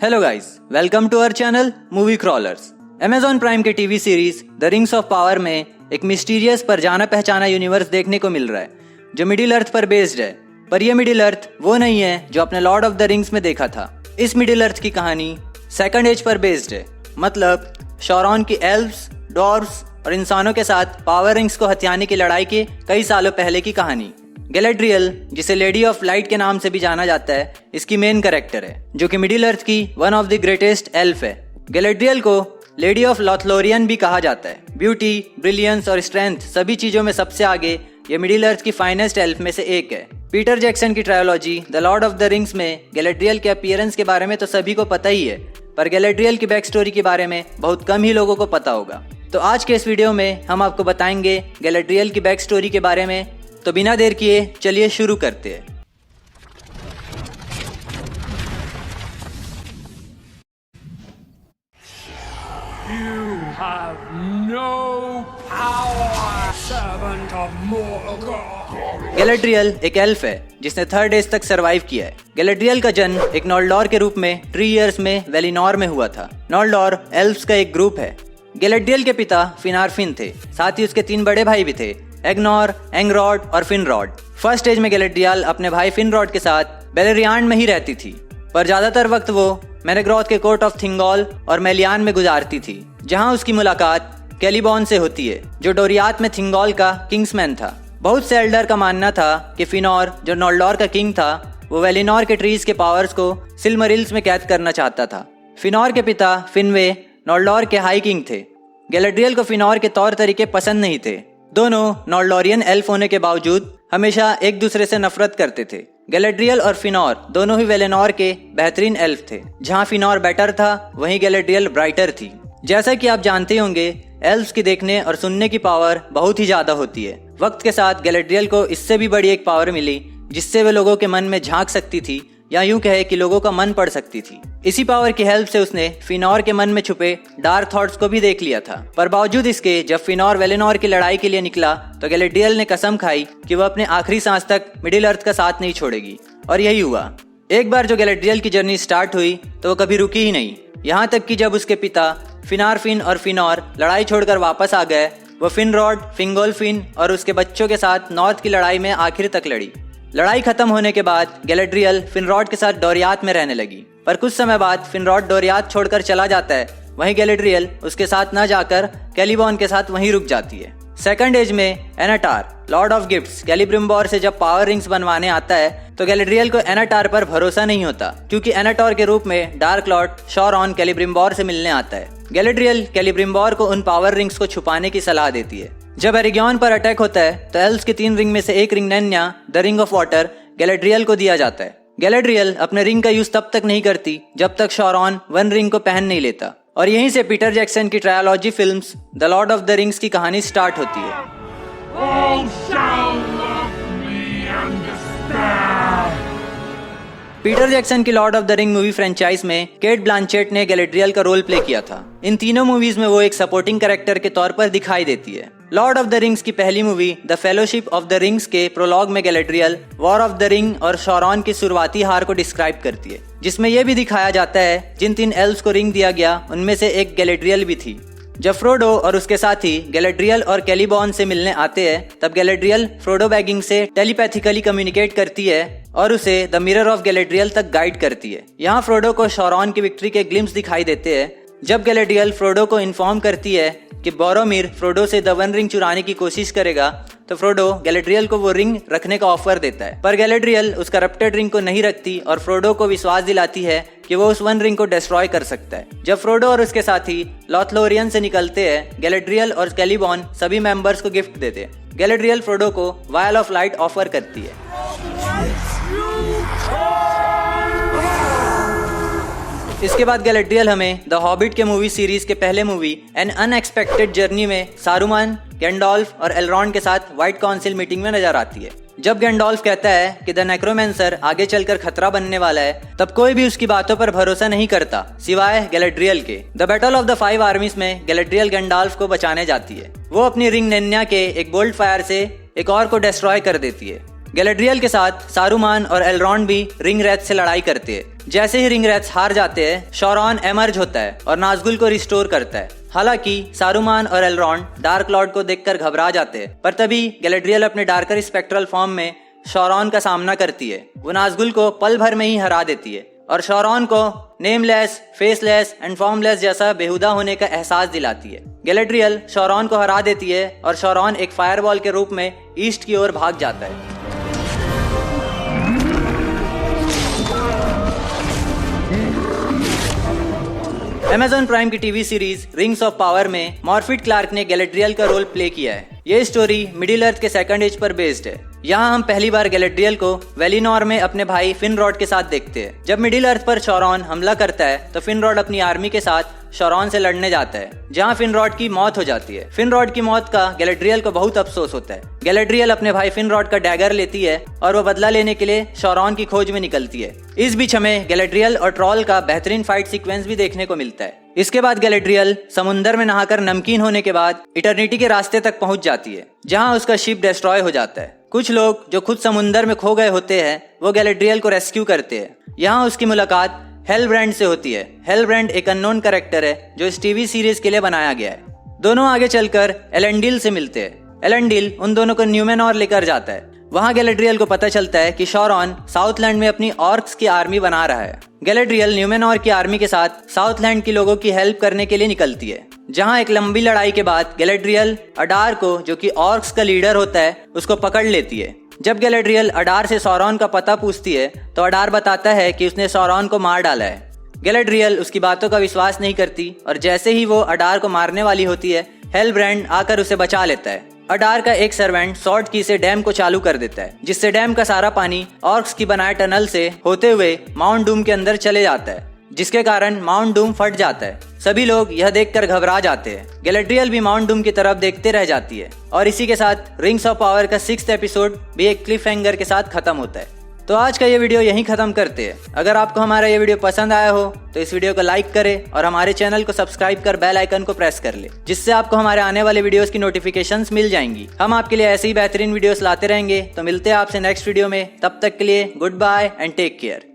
Hello guys, welcome to our channel Movie Crawlers. Amazon Prime के TV series The Rings of Power में एक mysterious पर जाना पहचाना यूनिवर्स देखने को मिल रहा है जो मिडिल अर्थ पर बेस्ड है। पर यह मिडिल अर्थ वो नहीं है जो अपने लॉर्ड ऑफ द रिंग्स में देखा था। इस मिडिल अर्थ की कहानी सेकंड एज पर बेस्ड है, मतलब शौरॉन की एल्व्स, डॉर्व्स और इंसानों के साथ पावर रिंग्स को हथियाने की लड़ाई के कई सालों पहले की कहानी। गैलेड्रियल, जिसे लेडी ऑफ लाइट के नाम से भी जाना जाता है, इसकी मेन कैरेक्टर है जो कि मिडिल अर्थ की one of the greatest elf है। गैलेड्रियल को लेडी ऑफ लॉथलोरियन भी कहा जाता है। ब्यूटी, ब्रिलियंस और स्ट्रेंथ सभी चीजों में सबसे आगे ये मिडिल अर्थ की फाइनेस्ट एल्फ में से एक है। पीटर जैक्सन की trilogy the Lord of the rings में गैलेड्रियल के अपीयरेंस के बारे में तो सभी को पता ही है, पर गैलेड्रियल की बैक स्टोरी के बारे में बहुत कम ही लोगों को पता होगा। तो आज के इस वीडियो में हम आपको बताएंगे गैलेड्रियल की बैक स्टोरी के बारे में। तो बिना देर किए चलिए शुरू करते हैं। You have no power, servant of Morgoth. गैलेड्रियल एक एल्फ है जिसने थर्ड एज तक सरवाइव किया है। गैलेड्रियल का जन्म एक नॉल्डोर के रूप में 3 इयर्स में वेलिनोर में हुआ था। नॉल्डोर एल्फ्स का एक ग्रुप है। गैलेड्रियल के पिता फिनारफिन थे, साथ ही उसके 3 बड़े भाई भी थे, एग्नोर, एंग्रॉड और फिनरॉड। फर्स्ट स्टेज में गैलेड्रियल अपने भाई फिनरॉड के साथ बेलेरियान में ही रहती थी, पर ज्यादातर वक्त वो मेनेग्रोथ के कोर्ट ऑफ थिंगॉल और मेलियान में गुजारती थी, जहां उसकी मुलाकात कैलिबॉन से होती है जो डोरियात में थिंगॉल का किंग्समैन था। बहुत से एल्डर का मानना था कि फिनोर, जो नॉल्डोर का किंग था, वो वेलिनोर के ट्रीज के पावर्स को सिल्मरिल्स में कैद करना चाहता था। फिनोर के पिता फिनवे नॉल्डोर के हाई किंग थे। गैलेड्रियल को फिनोर के तौर तरीके पसंद नहीं थे। दोनों नॉल्डोरियन एल्फ होने के बावजूद हमेशा एक दूसरे से नफरत करते थे। गैलेड्रियल और फिनोर दोनों ही वेलेनोर के बेहतरीन एल्फ थे। जहां फिनोर बेटर था, वहीं गैलेड्रियल ब्राइटर थी। जैसा कि आप जानते होंगे, एल्फ्स की देखने और सुनने की पावर बहुत ही ज्यादा होती है। वक्त के साथ गैलेड्रियल को इससे भी बड़ी एक पावर मिली जिससे वे लोगों के मन में झांक सकती थी, या यूं कहे कि लोगों का मन पढ़ सकती थी। इसी पावर की हेल्प से उसने फिनोर के मन में छुपे डार्क थॉट्स को भी देख लिया था। पर बावजूद इसके जब फिनोर वेलेनोर की लड़ाई के लिए निकला तो गैलेड्रियल ने कसम खाई कि वह अपने आखिरी सांस तक मिडिल अर्थ का साथ नहीं छोड़ेगी, और यही हुआ। एक बार जो गैलेड्रियल की जर्नी स्टार्ट हुई तो वो कभी रुकी ही नहीं, यहाँ तक कि जब उसके पिता फिनारफिन और फिनोर लड़ाई छोड़कर वापस आ गए, वो फिनरॉड, फिंगोल्फिन और उसके बच्चों के साथ नॉर्थ की लड़ाई में आखिर तक लड़ी। लड़ाई खत्म होने के बाद गैलेड्रियल फिनरॉड के साथ डोरियात में रहने लगी, पर कुछ समय बाद फिनरॉड डोरियात छोड़कर चला जाता है। वहीं गैलेड्रियल उसके साथ न जाकर कैलिबॉन के साथ वहीं रुक जाती है। सेकंड एज में एनाटार, लॉर्ड ऑफ गिफ्ट्स, कैलिब्रिम्बोर से जब पावर रिंग्स बनवाने आता है तो गैलेड्रियल को एनाटार पर भरोसा नहीं होता, क्योंकि एनाटोर के रूप में डार्क लॉर्ड शौरॉन कैलिब्रिम्बोर से मिलने आता है। गैलेड्रियल कैलिब्रिम्बोर को उन पावर रिंग्स को छुपाने की सलाह देती है। जब एरिगियन पर अटैक होता है तो एल्फ्स की 3 रिंग में से एक ring नन्या, the ring of water, गैलेड्रियल को दिया जाता है। गैलेड्रियल अपने रिंग का यूज तब तक नहीं करती जब तक शौरॉन 1 रिंग को पहन नहीं लेता, और यहीं से पीटर जैक्सन की trilogy films the Lord of the rings की कहानी स्टार्ट होती है। All shall love me and despair. Peter Jackson की Lord of the Ring movie franchise में केट ब्लांचेट ने गैलेड्रियल का रोल प्ले किया था। इन तीनों मूवीज में वो एक सपोर्टिंग कैरेक्टर के तौर पर दिखाई देती है। लॉर्ड ऑफ द रिंग्स की पहली movie the fellowship of the rings के प्रोलॉग में गैलेड्रियल वॉर ऑफ द रिंग और शौरॉन की शुरुआती हार को डिस्क्राइब करती है, जिसमें यह भी दिखाया जाता है जिन 3 एल्फ्स को रिंग दिया गया उनमें से एक गैलेड्रियल भी थी। जब फ्रोडो और उसके साथी गैलेड्रियल और कैलिबॉन से मिलने आते हैं तब गैलेड्रियल फ्रोडो बैगिंग से टेलीपैथिकली कम्युनिकेट करती है और उसे द मिरर ऑफ गैलेड्रियल तक गाइड करती है। यहाँ फ्रोडो को शौरॉन की विक्ट्री के ग्लिम्स दिखाई देते हैं जब गैलेड्रियल फ्रोडो को इन्फॉर्म करती है कि बोरोमिर फ्रोडो से द 1 रिंग चुराने की कोशिश करेगा, तो फ्रोडो गैलेड्रियल को वो रिंग रखने का ऑफर देता है। पर गैलेड्रियल उस करप्टेड रिंग को नहीं रखती और फ्रोडो को विश्वास दिलाती है कि वो उस 1 रिंग को डिस्ट्रॉय कर सकता है। जब फ्रोडो और उसके साथी लॉथलोरियन से निकलते हैं, गैलेड्रियल और कैलिबॉन सभी मेंबर्स को गिफ्ट देते हैं। गैलेड्रियल फ्रोडो को वायल ऑफ लाइट ऑफर करती है। इसके बाद गैलेड्रियल हमें द हॉबिट के मूवी सीरीज के पहले मूवी एन अनएक्सपेक्टेड जर्नी में सारूमान, गैंडोल्फ और एलरॉन के साथ व्हाइट काउंसिल मीटिंग में नजर आती है। जब गैंडोल्फ कहता है कि द नेक्रोमेंसर आगे चलकर खतरा बनने वाला है, तब कोई भी उसकी बातों पर भरोसा नहीं करता सिवाय गैलेड्रियल के। द बैटल ऑफ द 5 आर्मीज में गैलेड्रियल गैंडोल्फ को बचाने जाती है। वो अपनी रिंग नन्या के एक बोल्ट फायर से एक और को डिस्ट्रॉय कर देती है। गैलेड्रियल के साथ सारूमान और एलरॉन भी रिंग रेथ से लड़ाई करते हैं, जैसे ही रिंग रैट्स हार जाते हैं, शॉरॉन एमर्ज होता है और नाज़गुल को रिस्टोर करता है। हालांकि सारूमान और एलरॉन्ड डार्क लॉर्ड को देखकर घबरा जाते हैं, पर तभी गैलेड्रियल अपने डार्कर स्पेक्ट्रल फॉर्म में शॉरॉन का सामना करती है। वो नाज़गुल को पल भर में ही हरा देती है और शॉरॉन को नेमलेस, फेसलेस एंड फॉर्मलेस जैसा बेहुदा होने का एहसास दिलाती है। गैलेड्रियल शॉरॉन को हरा देती है और शॉरॉन एक फायरबॉल के रूप में ईस्ट की ओर भाग जाता है। Amazon प्राइम की TV series rings of Power में मॉर्फिड क्लार्क ने गैलेड्रियल का रोल प्ले किया है। ये स्टोरी मिडिल अर्थ के सेकंड एज पर बेस्ड है। यहाँ हम पहली बार गैलेड्रियल को वेलिनोर में अपने भाई फिनरॉड के साथ देखते हैं। जब मिडिल अर्थ पर शॉरॉन हमला करता है तो फिनरॉड अपनी आर्मी के साथ शॉरॉन से लड़ने जाता है, जहाँ फिनरॉड की मौत हो जाती है। फिनरॉड की मौत का गैलेड्रियल को बहुत अफसोस होता है। गैलेड्रियल अपने भाई फिनरॉड का डैगर लेती है और वो बदला लेने के लिए शॉरॉन की खोज में निकलती है। इस बीच हमें गैलेड्रियल और ट्रॉल का बेहतरीन फाइट सीक्वेंस भी देखने को मिलता है। इसके बाद गैलेड्रियल समुंदर में नहाकर नमकीन होने के बाद इटर्निटी के रास्ते तक पहुंच जाती है, जहां उसका शिप डिस्ट्रॉय हो जाता है। कुछ लोग जो खुद समुंदर में खो गए होते हैं वो गैलेड्रियल को रेस्क्यू करते हैं। यहाँ उसकी मुलाकात हेलब्रांड से होती है। हेलब्रांड एक अननोन कैरेक्टर है जो इस टीवी सीरीज के लिए बनाया गया है। दोनों आगे चलकर एलेंडिल से मिलते हैं। एलेंडिल उन दोनों को न्यूमेनोर लेकर जाता है। वहाँ गैलेड्रियल को पता चलता है कि शॉरॉन साउथलैंड में अपनी ऑर्क्स की आर्मी बना रहा है। गैलेड्रियल न्यूमेनोर की आर्मी के साथ साउथलैंड के लोगों की हेल्प करने के लिए निकलती है। जहाँ एक लंबी लड़ाई के बाद गैलेड्रियल अडार को, जो कि ऑर्क्स का लीडर होता है, उसको पकड़ लेती है। जब गैलेड्रियल अडार से सौरॉन का पता पूछती है तो अडार बताता है कि उसने सौरॉन को मार डाला है। गैलेड्रियल उसकी बातों का विश्वास नहीं करती और जैसे ही वो अडार को मारने वाली होती है, हेलब्रांड आकर उसे बचा लेता है। अडार का एक सर्वेंट सॉर्ड की से डैम को चालू कर देता है, जिससे डैम का सारा पानी ऑर्क्स की बनाए टनल से होते हुए माउंट डूम के अंदर चले जाता है, जिसके कारण माउंट डूम फट जाता है। सभी लोग यह देखकर घबरा जाते हैं। गैलेड्रियल भी माउंट डूम की तरफ देखते रह जाती है और इसी के साथ रिंग्स ऑफ पावर का 6th एपिसोड भी एक क्लिफ हैंगर के साथ खत्म होता है। तो आज का ये वीडियो यहीं खत्म करते हैं। अगर आपको हमारा ये वीडियो पसंद आया हो तो इस वीडियो को लाइक करें और हमारे चैनल को सब्सक्राइब कर बेल आइकन को प्रेस कर ले, जिससे आपको हमारे आने वाले वीडियोस की नोटिफिकेशंस मिल जाएंगी। हम आपके लिए ऐसे ही बेहतरीन वीडियोस लाते रहेंगे। तो मिलते हैं आपसे नेक्स्ट वीडियो में। तब तक के लिए good bye and take care.